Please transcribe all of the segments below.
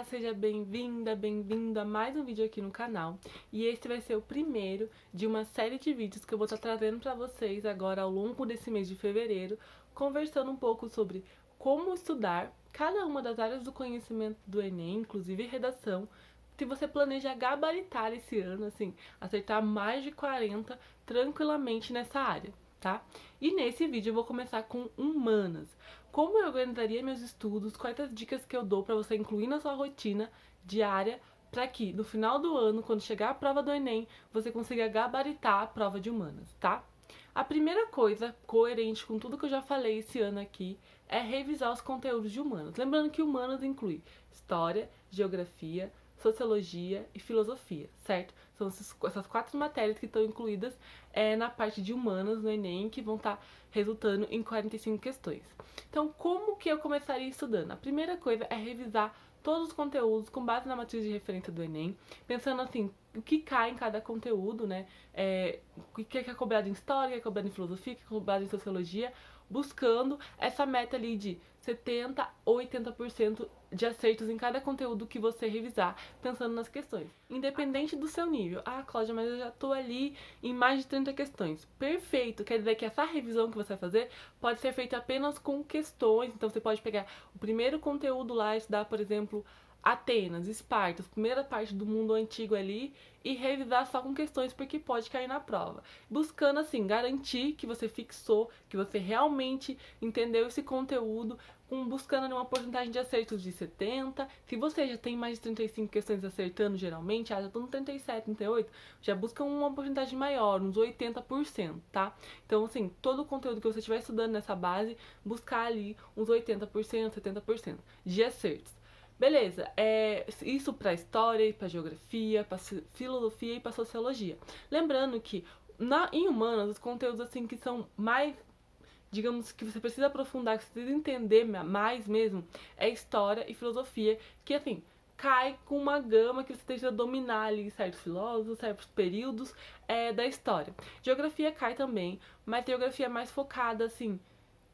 Olá, seja bem-vinda, bem-vindo a mais um vídeo aqui no canal. E este vai ser o primeiro de uma série de vídeos que eu vou estar trazendo para vocês agora ao longo desse mês de fevereiro, conversando um pouco sobre como estudar cada uma das áreas do conhecimento do Enem, inclusive redação, se você planeja gabaritar esse ano, assim, acertar mais de 40 tranquilamente nessa área, tá? E nesse vídeo eu vou começar com humanas. Como eu organizaria meus estudos, quais as dicas que eu dou para você incluir na sua rotina diária para que no final do ano, quando chegar a prova do Enem, você consiga gabaritar a prova de humanas, tá? A primeira coisa, coerente com tudo que eu já falei esse ano aqui, é revisar os conteúdos de humanas. Lembrando que humanas inclui história, geografia, sociologia e filosofia, certo? São essas 4 matérias que estão incluídas na parte de humanas no Enem, que vão estar resultando em 45 questões. Então, como que eu começaria estudando? A primeira coisa é revisar todos os conteúdos com base na matriz de referência do Enem, pensando assim, o que cai em cada conteúdo, né? O que é cobrado em história, o que é cobrado em filosofia, o que é cobrado em sociologia, buscando essa meta ali de 70 ou 80% de acertos em cada conteúdo que você revisar, pensando nas questões. Independente do seu nível. Ah, Cláudia, mas eu já tô ali em mais de 30 questões. Perfeito! Quer dizer que essa revisão que você vai fazer pode ser feita apenas com questões. Então você pode pegar o primeiro conteúdo lá e estudar, por exemplo, Atenas, Esparta, a primeira parte do mundo antigo ali, e revisar só com questões porque pode cair na prova. Buscando assim, garantir que você fixou, que você realmente entendeu esse conteúdo, buscando uma porcentagem de acertos de 70. Se você já tem mais de 35 questões acertando geralmente, já estou no 37, 38, já busca uma porcentagem maior, uns 80%, tá? Então assim, todo o conteúdo que você estiver estudando nessa base, buscar ali uns 80%, 70% de acertos. Beleza, isso para história, para geografia, para filosofia e para sociologia. Lembrando que em humanas, os conteúdos assim que são mais, digamos, que você precisa aprofundar, que você precisa entender mais mesmo, é história e filosofia, que assim, cai com uma gama que você precisa dominar ali certos filósofos, certos períodos da história. Geografia cai também, mas geografia é mais focada assim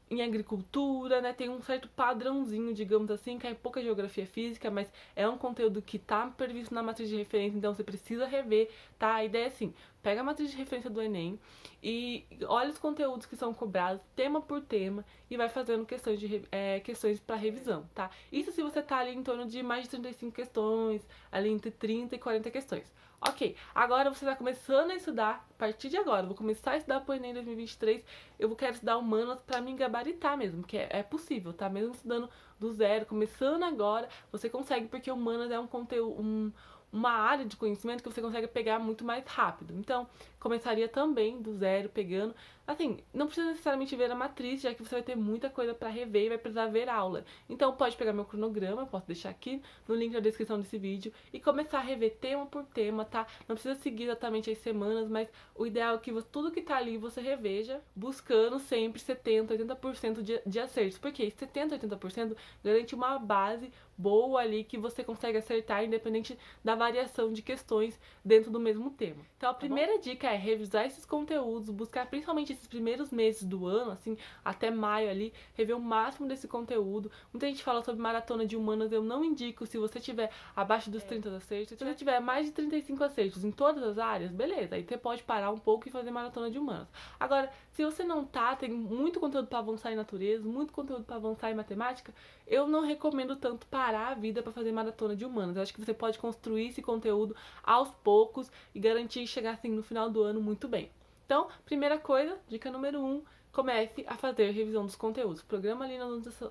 em agricultura, né? Tem um certo padrãozinho, digamos assim, que é pouca geografia física, mas é um conteúdo que tá previsto na matriz de referência, então você precisa rever, tá? A ideia é assim, pega a matriz de referência do Enem e olha os conteúdos que são cobrados, tema por tema, e vai fazendo questões para revisão, tá? Isso se você tá ali em torno de mais de 35 questões, ali entre 30 e 40 questões. Ok, agora você está começando a estudar, a partir de agora, eu vou começar a estudar para o Enem 2023, eu quero estudar humanas para me gabaritar mesmo, que é possível, tá? Mesmo estudando do zero, começando agora, você consegue, porque humanas é um conteúdo, uma área de conhecimento que você consegue pegar muito mais rápido. Então, começaria também do zero, pegando. Assim, não precisa necessariamente ver a matriz, já que você vai ter muita coisa para rever e vai precisar ver aula. Então, pode pegar meu cronograma, posso deixar aqui no link na descrição desse vídeo, e começar a rever tema por tema, tá? Não precisa seguir exatamente as semanas, mas o ideal é que tudo que tá ali você reveja, buscando sempre 70, 80% de acertos. Porque 70, 80% garante uma base boa ali que você consegue acertar independente da variação de questões dentro do mesmo tema. Então a primeira dica é revisar esses conteúdos, buscar principalmente esses primeiros meses do ano, assim, até maio ali, rever o máximo desse conteúdo. Muita gente fala sobre maratona de humanas, eu não indico. Se você tiver abaixo dos 30 acertos, se você tiver mais de 35 acertos em todas as áreas, beleza, aí você pode parar um pouco e fazer maratona de humanas. Agora, se você não tem muito conteúdo para avançar em natureza, muito conteúdo para avançar em matemática, eu não recomendo tanto parar a vida para fazer maratona de humanas. Eu acho que você pode construir esse conteúdo aos poucos e garantir chegar assim no final do ano muito bem. Então, primeira coisa, dica número 1, comece a fazer revisão dos conteúdos. Programa ali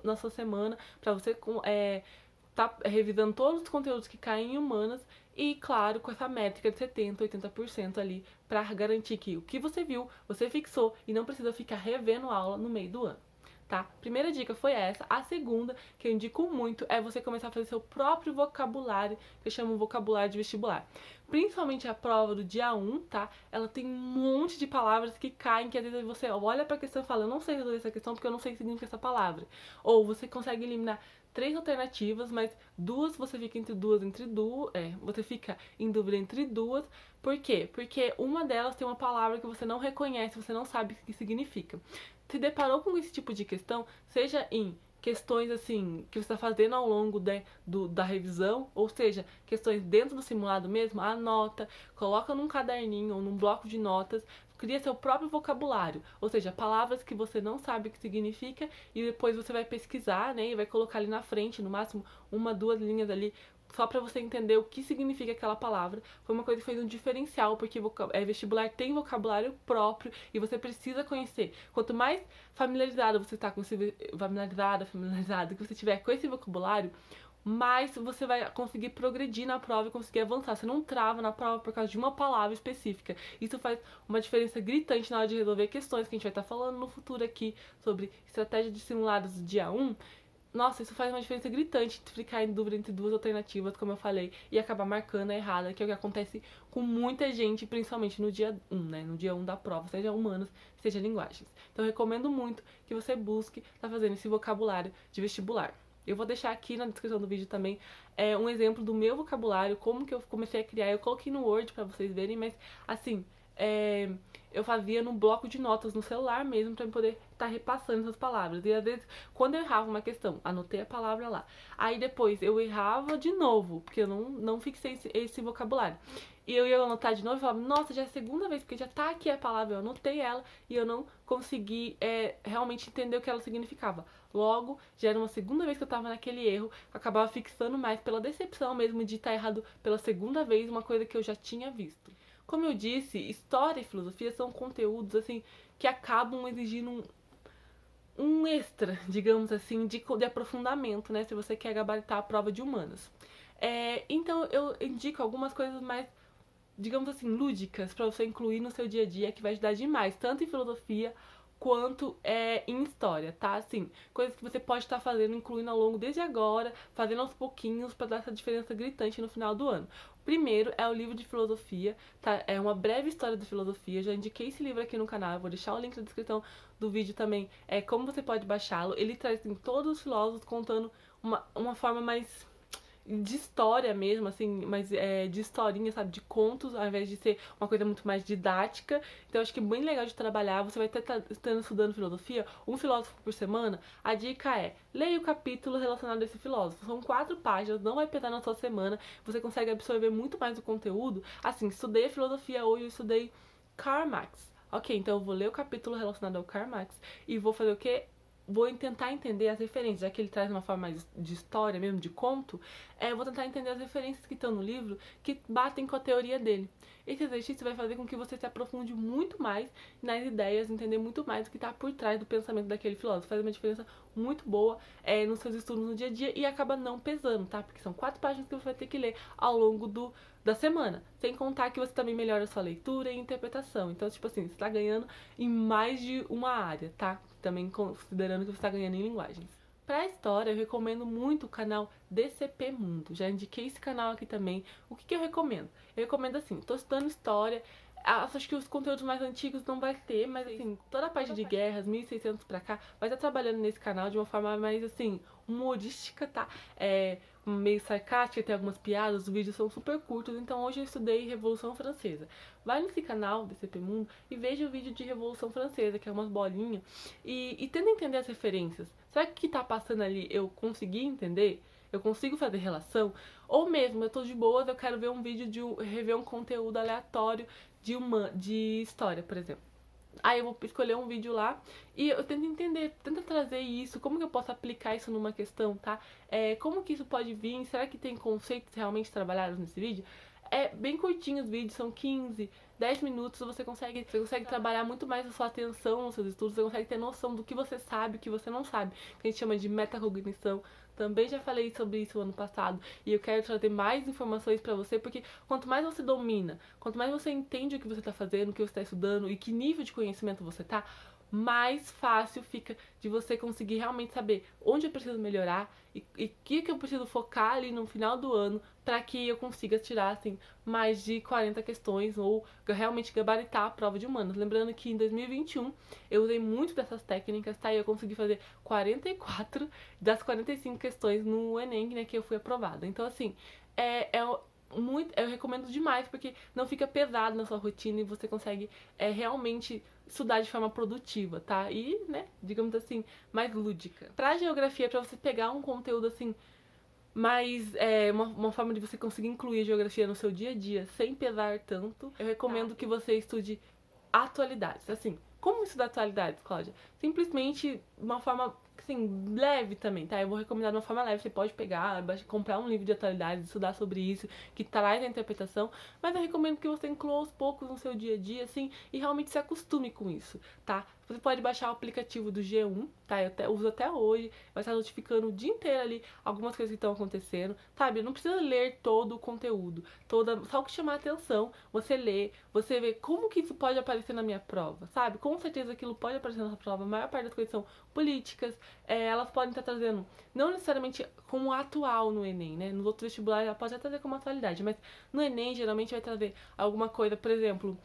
na sua semana para você tá revisando todos os conteúdos que caem em humanas e, claro, com essa métrica de 70, 80% ali para garantir que o que você viu, você fixou e não precisa ficar revendo aula no meio do ano. Tá? Primeira dica foi essa. A segunda, que eu indico muito, é você começar a fazer seu próprio vocabulário, que eu chamo vocabulário de vestibular. Principalmente a prova do dia 1, tá? Ela tem um monte de palavras que caem, que às vezes você olha pra questão e fala, eu não sei resolver essa questão porque eu não sei o que significa essa palavra. Ou você consegue eliminar 3 alternativas, mas duas você fica você fica em dúvida entre duas. Por quê? Porque uma delas tem uma palavra que você não reconhece, você não sabe o que significa. Se deparou com esse tipo de questão, seja em questões assim que você está fazendo ao longo da revisão, ou seja, questões dentro do simulado mesmo, anota, coloca num caderninho ou num bloco de notas, cria seu próprio vocabulário, ou seja, palavras que você não sabe o que significa e depois você vai pesquisar, né, e vai colocar ali na frente, no máximo uma, duas linhas ali, só para você entender o que significa aquela palavra. Foi uma coisa que fez um diferencial, porque vestibular tem vocabulário próprio e você precisa conhecer. Quanto mais familiarizado você está com esse familiarizado que você tiver com esse vocabulário, mais você vai conseguir progredir na prova e conseguir avançar. Você não trava na prova por causa de uma palavra específica. Isso faz uma diferença gritante na hora de resolver questões que a gente vai estar falando no futuro aqui sobre estratégia de simulados do dia 1. Nossa, isso faz uma diferença gritante de ficar em dúvida entre duas alternativas, como eu falei, e acabar marcando a errada, que é o que acontece com muita gente, principalmente no dia 1, né? No dia 1 da prova, seja humanas, seja linguagens. Então eu recomendo muito que você busque estar fazendo esse vocabulário de vestibular. Eu vou deixar aqui na descrição do vídeo também um exemplo do meu vocabulário, como que eu comecei a criar. Eu coloquei no Word pra vocês verem, mas assim, eu fazia no bloco de notas no celular mesmo pra eu poder estar repassando essas palavras. E às vezes, quando eu errava uma questão, anotei a palavra lá. Aí depois eu errava de novo, porque eu não fixei esse vocabulário. E eu ia anotar de novo e falava, nossa, já é a segunda vez, porque já tá aqui a palavra, eu anotei ela e eu não consegui realmente entender o que ela significava. Logo, já era uma segunda vez que eu tava naquele erro, eu acabava fixando mais pela decepção mesmo de estar errado pela segunda vez, uma coisa que eu já tinha visto. Como eu disse, história e filosofia são conteúdos assim que acabam exigindo um extra, digamos assim, de aprofundamento, né? Se você quer gabaritar a prova de humanas. Então eu indico algumas coisas mais, digamos assim, lúdicas para você incluir no seu dia a dia, que vai ajudar demais, tanto em filosofia quanto em história, tá? Assim, coisas que você pode estar fazendo, incluindo ao longo desde agora, fazendo aos pouquinhos para dar essa diferença gritante no final do ano. O primeiro é o livro de filosofia, tá? É uma breve história de filosofia. Já indiquei esse livro aqui no canal, eu vou deixar o link na descrição do vídeo também, como você pode baixá-lo. Ele traz assim, todos os filósofos contando uma forma mais de história mesmo, assim, mas de historinha, sabe, de contos, ao invés de ser uma coisa muito mais didática. Então eu acho que é bem legal de trabalhar. Você vai estar estudando filosofia, um filósofo por semana. A dica é, leia o capítulo relacionado a esse filósofo. São 4 páginas, não vai pesar na sua semana, você consegue absorver muito mais o conteúdo. Assim, estudei filosofia hoje, eu estudei Karl Marx. Ok, então eu vou ler o capítulo relacionado ao Karl Marx e vou fazer o quê? Vou tentar entender as referências, já que ele traz uma forma mais de história mesmo, de conto, eu vou tentar entender as referências que estão no livro que batem com a teoria dele. Esse exercício vai fazer com que você se aprofunde muito mais nas ideias, entender muito mais o que está por trás do pensamento daquele filósofo. Faz uma diferença muito boa nos seus estudos no dia a dia e acaba não pesando, tá? Porque são 4 páginas que você vai ter que ler ao longo da semana. Sem contar que você também melhora a sua leitura e interpretação. Então, tipo assim, você está ganhando em mais de uma área, tá? Também considerando que você está ganhando em linguagens. Para a história, eu recomendo muito o canal DCP Mundo. Já indiquei esse canal aqui também. O que eu recomendo? Eu recomendo assim, tô estudando história, acho que os conteúdos mais antigos não vai ter, mas assim, toda a parte de guerras, 1600 pra cá, vai estar trabalhando nesse canal de uma forma mais assim, humorística, tá? Meio sarcástica, tem algumas piadas, os vídeos são super curtos, então hoje eu estudei Revolução Francesa. Vai nesse canal, DCP Mundo, e veja o vídeo de Revolução Francesa, que é umas bolinhas, e tenta entender as referências. Será que o que tá passando ali eu consegui entender? Eu consigo fazer relação? Ou mesmo, eu tô de boas, eu quero ver um vídeo rever um conteúdo aleatório de história, por exemplo. Aí eu vou escolher um vídeo lá e eu tento entender, tento trazer isso, como que eu posso aplicar isso numa questão, tá? Como que isso pode vir? Será que tem conceitos realmente trabalhados nesse vídeo? É bem curtinho os vídeos, são 15, 10 minutos, você consegue trabalhar muito mais a sua atenção nos seus estudos, você consegue ter noção do que você sabe, o que você não sabe, que a gente chama de metacognição. Também já falei sobre isso ano passado e eu quero trazer mais informações pra você, porque quanto mais você domina, quanto mais você entende o que você tá fazendo, o que você tá estudando e que nível de conhecimento você tá, mais fácil fica de você conseguir realmente saber onde eu preciso melhorar e o que eu preciso focar ali no final do ano para que eu consiga tirar assim mais de 40 questões ou realmente gabaritar a prova de humanas. Lembrando que em 2021 eu usei muito dessas técnicas, tá? E eu consegui fazer 44 das 45 questões no Enem, né, que eu fui aprovada. Então assim, eu recomendo demais, porque não fica pesado na sua rotina e você consegue realmente estudar de forma produtiva, tá? E, né, digamos assim, mais lúdica. Pra geografia, pra você pegar um conteúdo assim, mais uma forma de você conseguir incluir a geografia no seu dia a dia sem pesar tanto, eu recomendo que você estude atualidades. Assim, como estudar atualidades, Cláudia? Simplesmente uma forma, assim, leve também, tá? Eu vou recomendar de uma forma leve. Você pode pegar, comprar um livro de atualidades, estudar sobre isso, que traz a interpretação, mas eu recomendo que você inclua aos poucos no seu dia a dia, assim, e realmente se acostume com isso, tá? Você pode baixar o aplicativo do G1, tá? Eu uso até hoje, vai estar notificando o dia inteiro ali algumas coisas que estão acontecendo, sabe? Não precisa ler todo o conteúdo, só o que chamar a atenção, você lê, você vê como que isso pode aparecer na minha prova, sabe? Com certeza aquilo pode aparecer na sua prova, a maior parte das coisas são políticas, elas podem estar trazendo, não necessariamente como atual no Enem, né? Nos outros vestibulares ela pode até trazer como atualidade, mas no Enem geralmente vai trazer alguma coisa, por exemplo,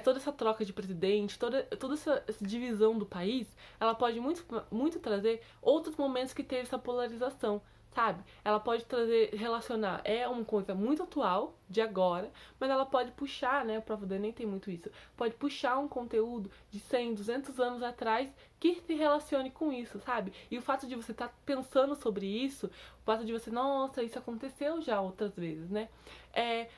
toda essa troca de presidente, toda essa divisão do país, ela pode muito trazer outros momentos que teve essa polarização, sabe? Ela pode trazer, relacionar, uma coisa muito atual, de agora, mas ela pode puxar, né? A prova do Enem tem muito isso, pode puxar um conteúdo de 100, 200 anos atrás que se relacione com isso, sabe? E o fato de você estar pensando sobre isso, o fato de você, nossa, isso aconteceu já outras vezes, né?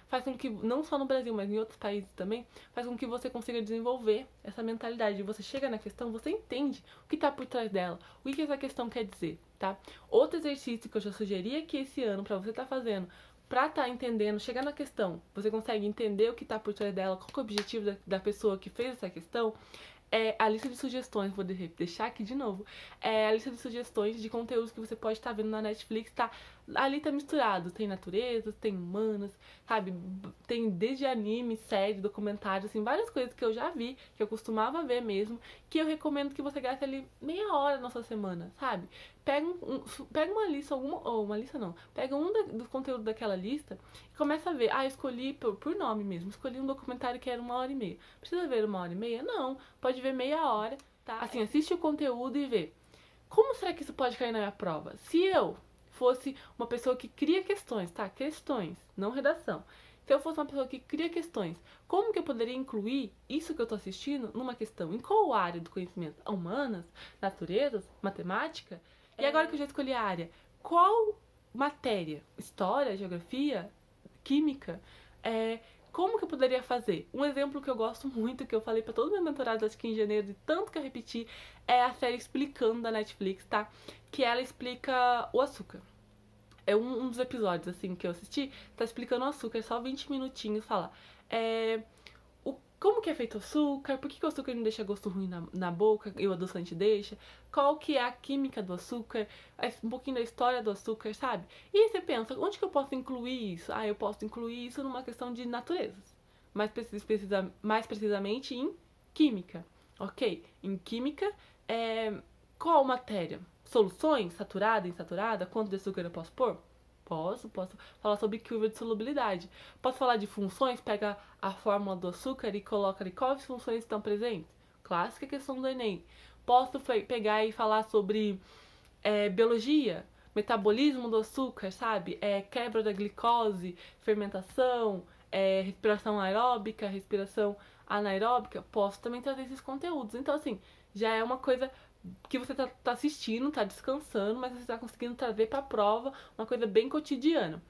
Faz com que, não só no Brasil, mas em outros países também, faz com que você consiga desenvolver essa mentalidade. Você chega na questão, você entende o que está por trás dela, o que essa questão quer dizer, tá? Outro exercício que eu já sugeri aqui esse ano para você estar fazendo, pra estar entendendo, chegar na questão, você consegue entender o que está por trás dela, qual que é o objetivo da pessoa que fez essa questão, a lista de sugestões, vou deixar aqui de novo, a lista de sugestões de conteúdos que você pode estar vendo na Netflix, tá? Ali tá misturado, tem natureza, tem humanas, sabe? Tem desde anime, série, documentário, assim, várias coisas que eu já vi, que eu costumava ver mesmo, que eu recomendo que você gaste ali meia hora na sua semana, sabe? Pega uma lista, ou uma lista não, pega dos conteúdos daquela lista e começa a ver. Eu escolhi por nome mesmo, escolhi um documentário que era 1h30. Precisa ver 1h30? Não, pode ver meia hora, tá? Assim, assiste o conteúdo e vê. Como será que isso pode cair na minha prova? Se eu fosse uma pessoa que cria questões, tá? Questões, não redação. Se eu fosse uma pessoa que cria questões, como que eu poderia incluir isso que eu tô assistindo numa questão? Em qual área do conhecimento? Humanas? Naturezas? Matemática? E agora que eu já escolhi a área, qual matéria? História, geografia, química? Como que eu poderia fazer? Um exemplo que eu gosto muito, que eu falei pra todos meus mentorados, acho que em janeiro, de tanto que eu repeti, é a série Explicando da Netflix, tá? Que ela explica o açúcar. É um dos episódios, assim, que eu assisti, tá explicando o açúcar, só 20 minutinhos, fala. Como que é feito o açúcar, por que o açúcar não deixa gosto ruim na boca e o adoçante deixa, qual que é a química do açúcar, um pouquinho da história do açúcar, sabe? E aí você pensa, onde que eu posso incluir isso? Eu posso incluir isso numa questão de naturezas, mais precisamente em química, ok? Em química, qual matéria? Soluções? Saturada, insaturada? Quanto de açúcar eu posso pôr? Posso falar sobre curva de solubilidade. Posso falar de funções, pega a fórmula do açúcar e coloca ali quais funções estão presentes. Clássica questão do Enem. Posso pegar e falar sobre biologia, metabolismo do açúcar, sabe? Quebra da glicose, fermentação, respiração aeróbica, respiração anaeróbica. Posso também trazer esses conteúdos. Então, assim, já é uma coisa que você tá assistindo, tá descansando, mas você tá conseguindo trazer pra prova uma coisa bem cotidiana.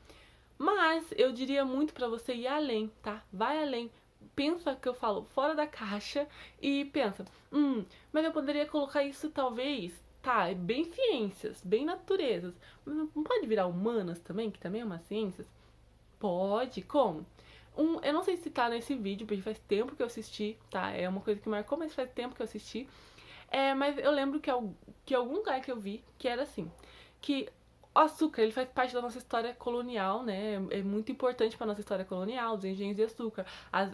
Mas eu diria muito pra você ir além, tá? Vai além. Pensa que eu falo fora da caixa e pensa, mas eu poderia colocar isso talvez, tá? Bem ciências, bem naturezas. Mas não pode virar humanas também, que também é uma ciências? Pode, como? Eu não sei se tá nesse vídeo, porque faz tempo que eu assisti, tá? É uma coisa que marcou, mas faz tempo que eu assisti. Mas eu lembro que algum lugar que eu vi que era assim, que o açúcar, ele faz parte da nossa história colonial, né? É muito importante para nossa história colonial, os engenhos de açúcar, as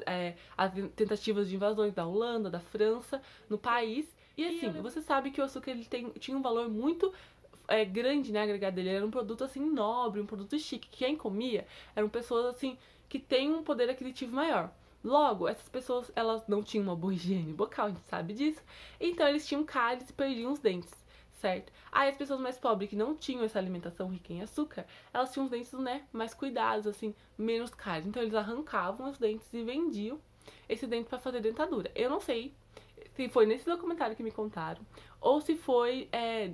tentativas de invasões da Holanda, da França, no país. E assim, você sabe que o açúcar ele tinha um valor muito grande, né, agregado dele. Ele era um produto assim nobre, um produto chique. Quem comia eram pessoas assim que têm um poder aquisitivo maior. Logo, essas pessoas, elas não tinham uma boa higiene bucal, a gente sabe disso. Então, eles tinham cáries e perdiam os dentes, certo? Aí, as pessoas mais pobres, que não tinham essa alimentação rica em açúcar, elas tinham os dentes, né, mais cuidados, assim, menos cáries. Então, eles arrancavam os dentes e vendiam esse dente para fazer dentadura. Eu não sei se foi nesse documentário que me contaram, ou se foi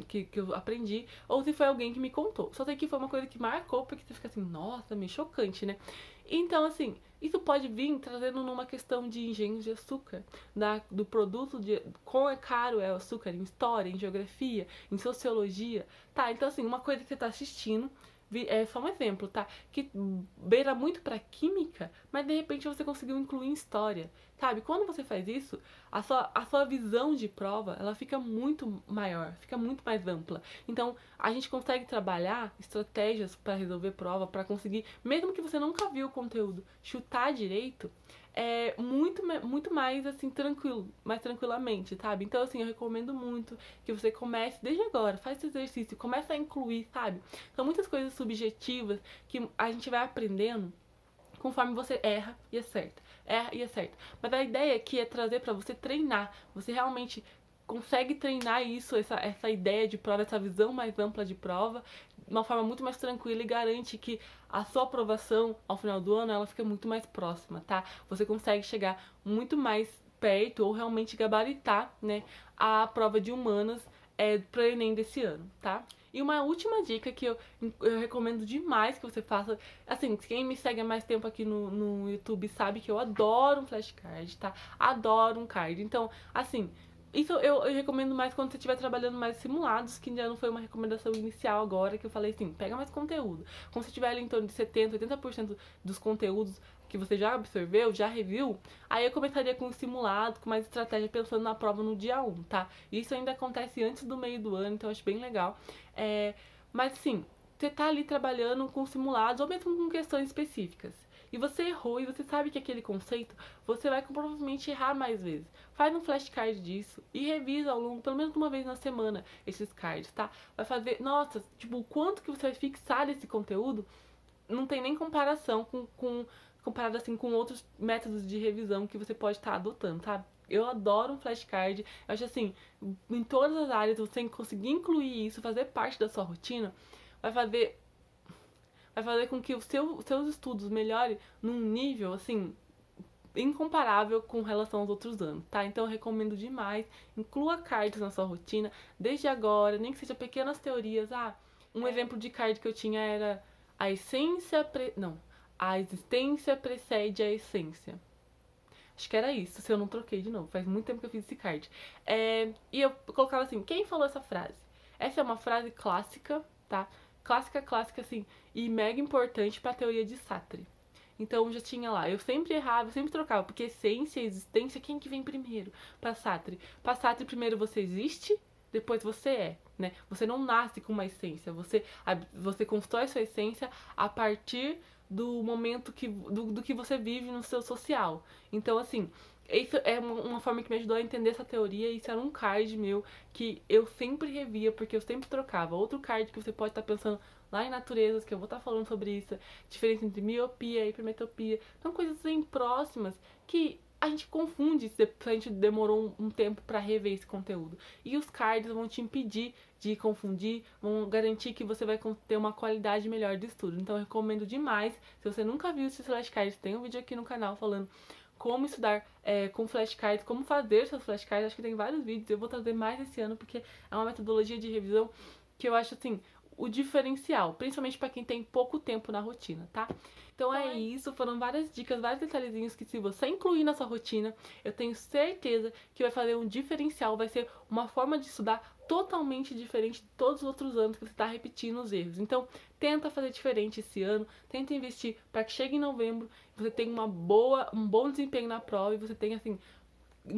que eu aprendi, ou se foi alguém que me contou. Só sei que foi uma coisa que marcou, porque você fica assim, nossa, meio chocante, né? Então, assim, isso pode vir trazendo numa questão de engenhos de açúcar, do produto de quão é caro é o açúcar em história, em geografia, em sociologia, tá? Então, assim, uma coisa que você tá assistindo, é só um exemplo, tá? Que beira muito pra química, mas de repente você conseguiu incluir em história, sabe? Quando você faz isso, a sua visão de prova, ela fica muito maior, fica muito mais ampla. Então, a gente consegue trabalhar estratégias para resolver prova, para conseguir, mesmo que você nunca viu o conteúdo, chutar direito, muito mais assim tranquilo, mais tranquilamente, sabe? Então assim, eu recomendo muito que você comece desde agora, faz esse exercício, começa a incluir, sabe? São muitas coisas subjetivas que a gente vai aprendendo conforme você erra e acerta. Erra e acerta. Mas a ideia aqui é trazer pra você treinar. Você realmente consegue treinar isso, essa ideia de prova, essa visão mais ampla de prova, de uma forma muito mais tranquila e garante que a sua aprovação ao final do ano ela fica muito mais próxima, tá? Você consegue chegar muito mais perto ou realmente gabaritar, né, a prova de humanas para o Enem desse ano, tá? E uma última dica que eu recomendo demais que você faça, assim, quem me segue há mais tempo aqui no YouTube sabe que eu adoro um flashcard, tá? Adoro um card. Então, assim, isso eu recomendo mais quando você estiver trabalhando mais simulados, que já não foi uma recomendação inicial agora, que eu falei assim, pega mais conteúdo. Quando você tiver ali em torno de 70, 80% dos conteúdos que você já absorveu, já reviu, aí eu começaria com o simulado, com mais estratégia, pensando na prova no dia 1, tá? Isso ainda acontece antes do meio do ano, então eu acho bem legal. Mas assim, você tá ali trabalhando com simulados ou mesmo com questões específicas. E você errou e você sabe que aquele conceito você vai provavelmente errar mais vezes. Faz um flashcard disso e revisa ao longo, pelo menos uma vez na semana, esses cards, tá? Vai fazer, nossa, tipo, o quanto que você vai fixar esse conteúdo não tem nem comparação comparado assim com outros métodos de revisão que você pode estar adotando, tá? Eu adoro um flashcard. Eu acho assim, em todas as áreas, você conseguir incluir isso, fazer parte da sua rotina, vai fazer com que os seus estudos melhorem num nível, assim, incomparável com relação aos outros anos, tá? Então eu recomendo demais, inclua cards na sua rotina, desde agora, nem que seja pequenas teorias. Um exemplo de card que eu tinha era a existência precede a essência. Acho que era isso, se eu não troquei de novo. Faz muito tempo que eu fiz esse card. E eu colocava assim, quem falou essa frase? Essa é uma frase clássica, tá? Clássica, assim, e mega importante pra teoria de Sartre. Então já tinha lá, eu sempre errava, eu sempre trocava, porque essência e existência, quem que vem primeiro? Pra Sartre. Pra Sartre, primeiro você existe, depois você é, né? Você não nasce com uma essência, você constrói sua essência a partir do momento do que você vive no seu social. Então, assim, isso é uma forma que me ajudou a entender essa teoria. Isso era um card meu que eu sempre revia, porque eu sempre trocava. Outro card que você pode estar pensando lá em naturezas, que eu vou estar falando sobre isso, diferença entre miopia e hipermetropia. São coisas bem próximas que a gente confunde se a gente demorou um tempo para rever esse conteúdo. E os cards vão te impedir de confundir, vão garantir que você vai ter uma qualidade melhor de estudo. Então eu recomendo demais. Se você nunca viu esses flashcards, tem um vídeo aqui no canal falando como estudar com flashcards, como fazer seus flashcards. Acho que tem vários vídeos, eu vou trazer mais esse ano, porque é uma metodologia de revisão que eu acho assim o diferencial, principalmente para quem tem pouco tempo na rotina, tá? Então é isso, foram várias dicas, vários detalhezinhos que se você incluir na sua rotina, eu tenho certeza que vai fazer um diferencial, vai ser uma forma de estudar totalmente diferente de todos os outros anos que você está repetindo os erros. Então, tenta fazer diferente esse ano, tenta investir para que chegue em novembro, você tenha um bom desempenho na prova e você tenha assim,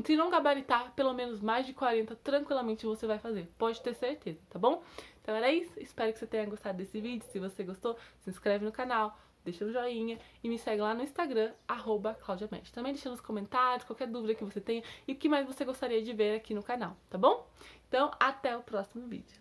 se não gabaritar, pelo menos mais de 40, tranquilamente você vai fazer. Pode ter certeza, tá bom? Então era isso, espero que você tenha gostado desse vídeo. Se você gostou, se inscreve no canal, deixa um joinha e me segue lá no Instagram, @claudiamed. Também deixa nos comentários qualquer dúvida que você tenha e o que mais você gostaria de ver aqui no canal, tá bom? Então, até o próximo vídeo.